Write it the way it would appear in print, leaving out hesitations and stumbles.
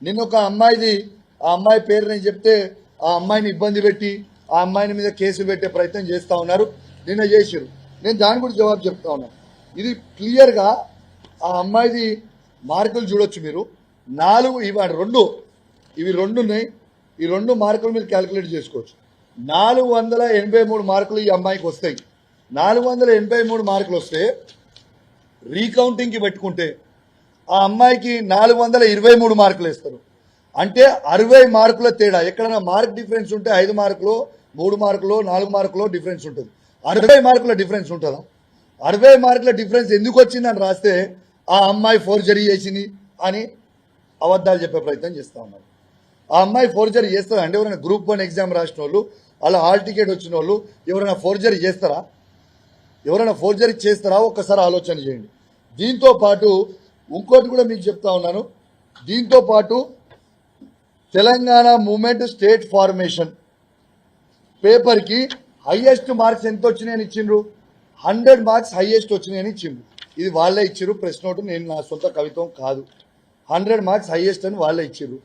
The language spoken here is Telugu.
నిన్న ఒక అమ్మాయిది ఆ అమ్మాయి పేరు నేను చెప్తే ఆ అమ్మాయిని ఇబ్బంది పెట్టి ఆ అమ్మాయిని మీద కేసులు పెట్టే ప్రయత్నం చేస్తూ ఉన్నారు. నిన్న చేశారు. నేను దాని గురించి జవాబు చెప్తా ఉన్నాను. ఇది క్లియర్గా ఆ అమ్మాయిది మార్కులు చూడొచ్చు మీరు. 4 ఇవి రెండు ఉన్నాయి. ఈ 2 మార్కులు మీరు క్యాలిక్యులేట్ చేసుకోవచ్చు. 483 మార్కులు ఈ అమ్మాయికి వస్తాయి. 483 మార్కులు వస్తే రీకౌంటింగ్కి పెట్టుకుంటే ఆ అమ్మాయికి 423 మార్కులు వేస్తారు. అంటే 60 మార్కుల తేడా. ఎక్కడైనా మార్క్ డిఫరెన్స్ ఉంటే 5 మార్కులు 3 మార్కులు 4 మార్కులు డిఫరెన్స్ ఉంటుంది. 60 మార్కుల డిఫరెన్స్ ఉంటుందా? 60 మార్కుల డిఫరెన్స్ ఎందుకు వచ్చిందని రాస్తే ఆ అమ్మాయి ఫోర్జరీ చేసింది అని అబద్ధాలు చెప్పే ప్రయత్నం చేస్తూ ఉన్నారు. ఆ అమ్మాయి ఫోర్జరీ చేస్తారా అంటే ఎవరైనా గ్రూప్ 1 ఎగ్జామ్ రాసిన వాళ్ళు అలా హాల్ టికెట్ వచ్చిన వాళ్ళు ఎవరైనా ఫోర్జరీ చేస్తారా? ఎవరైనా ఫోర్జరీ చేస్తారా? ఒక్కసారి ఆలోచన చేయండి. దీంతో పాటు ఇంకోటి కూడా మీకు చెప్తా ఉన్నాను. దీంతో పాటు తెలంగాణ మూమెంట్ స్టేట్ ఫార్మేషన్ పేపర్కి హైయెస్ట్ మార్క్స్ ఎంత వచ్చినాయని ఇచ్చిండ్రు? 100 మార్క్స్ హైయెస్ట్ వచ్చినాయని ఇచ్చిండ్రు. ఇది వాళ్ళే ఇచ్చిర్రు. ప్రెస్ నోటు, నేను నా సొంత కవిత్వం కాదు. 100 మార్క్స్ హైయెస్ట్ అని వాళ్ళే ఇచ్చిర్రు.